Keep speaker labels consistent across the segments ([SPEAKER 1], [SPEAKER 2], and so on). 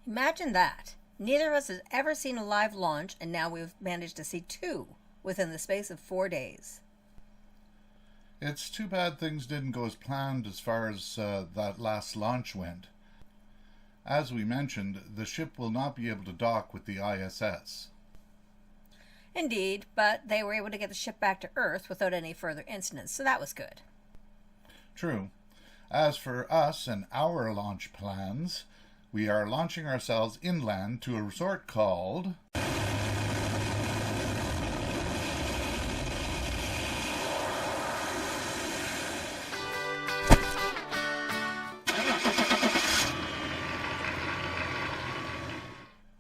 [SPEAKER 1] Imagine that. Neither of us has ever seen a live launch, and now we've managed to see two within the space of 4 days.
[SPEAKER 2] It's too bad things didn't go as planned as far as that last launch went. As we mentioned, the ship will not be able to dock with the ISS.
[SPEAKER 1] Indeed, but they were able to get the ship back to Earth without any further incidents, so that was good.
[SPEAKER 2] True. As for us and our launch plans, we are launching ourselves inland to a resort called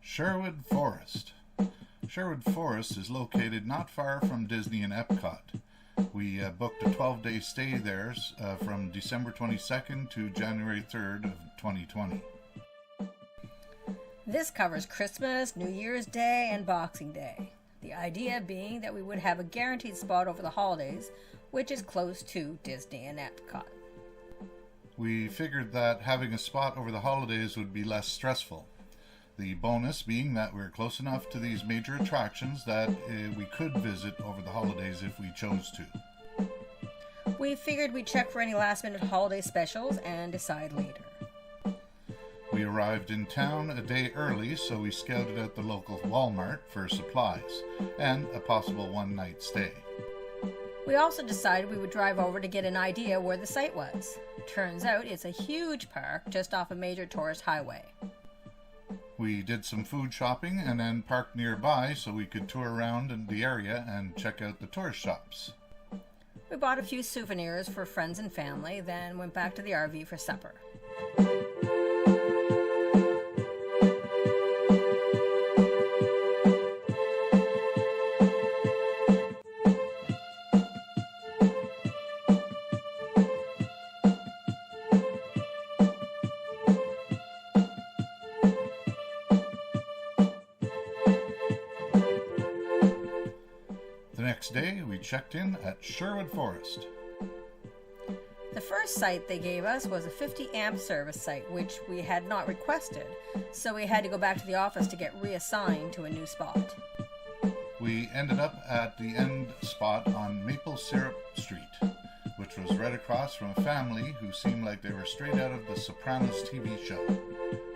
[SPEAKER 2] Sherwood Forest. Sherwood Forest is located not far from Disney and Epcot. We booked a 12-day stay there from December 22nd to January 3rd of 2020.
[SPEAKER 1] This covers Christmas, New Year's Day, and Boxing Day. The idea being that we would have a guaranteed spot over the holidays, which is close to Disney and Epcot.
[SPEAKER 2] We figured that having a spot over the holidays would be less stressful. The bonus being that we're close enough to these major attractions that we could visit over the holidays if we chose to.
[SPEAKER 1] We figured we'd check for any last-minute holiday specials and decide later.
[SPEAKER 2] We arrived in town a day early, so we scouted out the local Walmart for supplies and a possible one-night stay.
[SPEAKER 1] We also decided we would drive over to get an idea where the site was. Turns out it's a huge park just off a major tourist highway.
[SPEAKER 2] We did some food shopping and then parked nearby so we could tour around in the area and check out the tourist shops.
[SPEAKER 1] We bought a few souvenirs for friends and family, then went back to the RV for supper.
[SPEAKER 2] Next day, we checked in at Sherwood Forest.
[SPEAKER 1] The first site they gave us was a 50 amp service site, which we had not requested, so we had to go back to the office to get reassigned to a new spot.
[SPEAKER 2] We ended up at the end spot on Maple Syrup Street, which was right across from a family who seemed like they were straight out of the Sopranos TV show.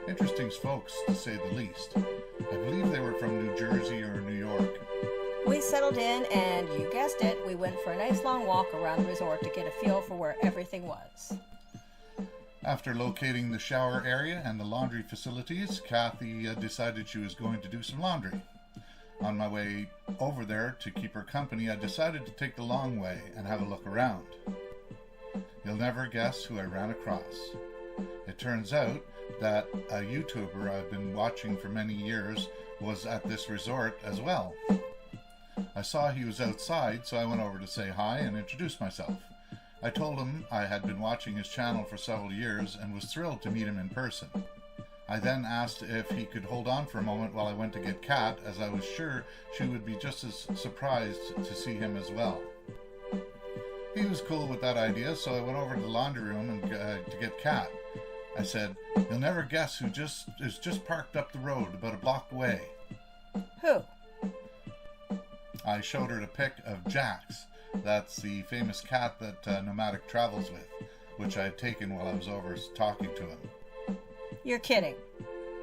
[SPEAKER 2] Interesting folks, to say the least. I believe they were from New Jersey or New York.
[SPEAKER 1] We settled in, and you guessed it, we went for a nice long walk around the resort to get a feel for where everything was.
[SPEAKER 2] After locating the shower area and the laundry facilities, Kathy decided she was going to do some laundry. On my way over there to keep her company, I decided to take the long way and have a look around. You'll never guess who I ran across. It turns out that a YouTuber I've been watching for many years was at this resort as well. I saw he was outside, so I went over to say hi and introduce myself. I told him I had been watching his channel for several years and was thrilled to meet him in person. I then asked if he could hold on for a moment while I went to get Kat, as I was sure she would be just as surprised to see him as well. He was cool with that idea, so I went over to the laundry room and to get Kat. I said, "You'll never guess who is just parked up the road about a block away."
[SPEAKER 1] Who?
[SPEAKER 2] I showed her a pic of Jax. That's the famous cat that Nomadic travels with, which I had taken while I was over talking to him.
[SPEAKER 1] You're kidding.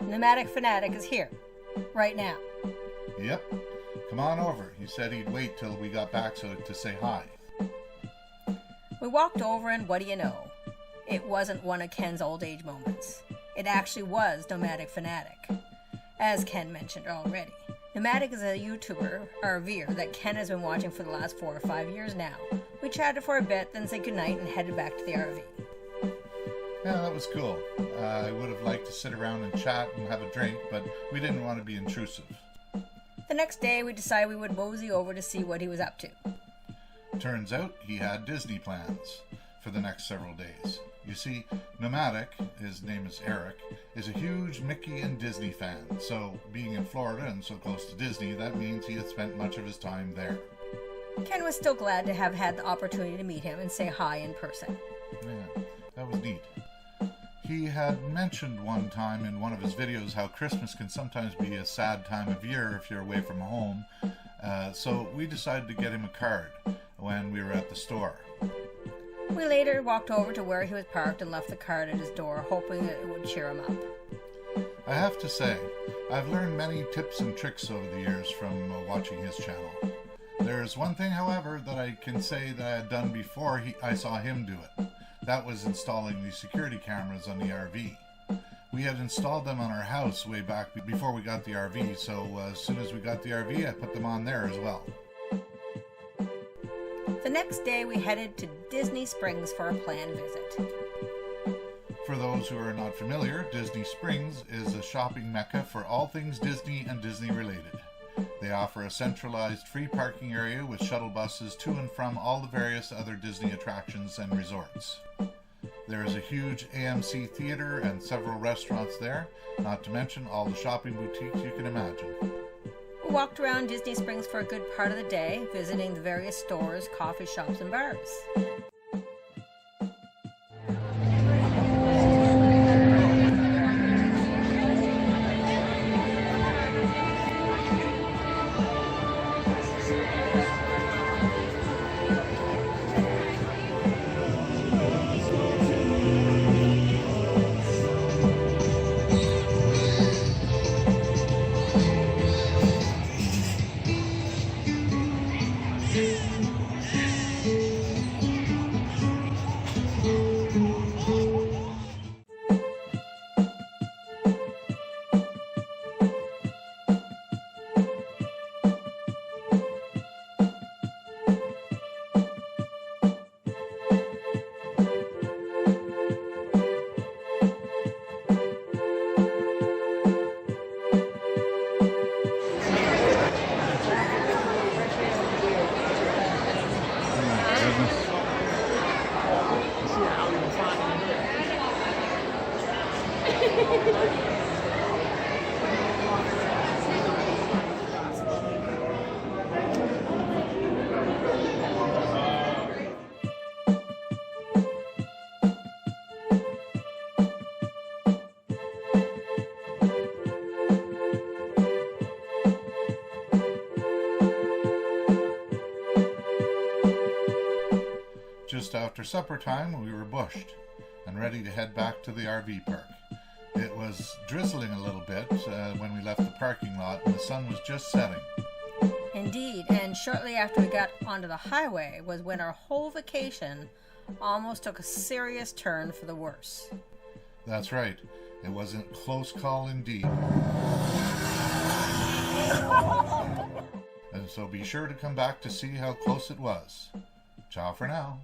[SPEAKER 1] Nomadic Fanatic is here. Right now.
[SPEAKER 2] Yep. Come on over. He said he'd wait till we got back to say hi.
[SPEAKER 1] We walked over, and what do you know? It wasn't one of Ken's old age moments. It actually was Nomadic Fanatic. As Ken mentioned already, Nomadic is a YouTuber, RV'er, that Ken has been watching for the last 4 or 5 years now. We chatted for a bit, then said goodnight and headed back to the RV.
[SPEAKER 2] Yeah, that was cool. I would have liked to sit around and chat and have a drink, but we didn't want to be intrusive.
[SPEAKER 1] The next day, we decided we would mosey over to see what he was up to.
[SPEAKER 2] Turns out he had Disney plans for the next several days. You see, Nomadic, his name is Eric, is a huge Mickey and Disney fan, so being in Florida and so close to Disney, that means he had spent much of his time there.
[SPEAKER 1] Ken was still glad to have had the opportunity to meet him and say hi in person.
[SPEAKER 2] Yeah, that was neat. He had mentioned one time in one of his videos how Christmas can sometimes be a sad time of year if you're away from home, so we decided to get him a card when we were at the store.
[SPEAKER 1] We later walked over to where he was parked and left the card at his door, hoping that it would cheer him up.
[SPEAKER 2] I have to say, I've learned many tips and tricks over the years from watching his channel. There is one thing, however, that I can say that I had done before I saw him do it. That was installing the security cameras on the RV. We had installed them on our house way back before we got the RV, so as soon as we got the RV, I put them on there as well.
[SPEAKER 1] The next day we headed to Disney Springs for a planned visit.
[SPEAKER 2] For those who are not familiar, Disney Springs is a shopping mecca for all things Disney and Disney related. They offer a centralized free parking area with shuttle buses to and from all the various other Disney attractions and resorts. There is a huge AMC theater and several restaurants there, not to mention all the shopping boutiques you can imagine.
[SPEAKER 1] We walked around Disney Springs for a good part of the day, visiting the various stores, coffee shops, and bars.
[SPEAKER 2] Just after supper time, we were bushed and ready to head back to the RV park. It was drizzling a little bit when we left the parking lot, and the sun was just setting.
[SPEAKER 1] Indeed, and shortly after we got onto the highway was when our whole vacation almost took a serious turn for the worse.
[SPEAKER 2] That's right. It was a close call indeed. And so be sure to come back to see how close it was. Ciao for now.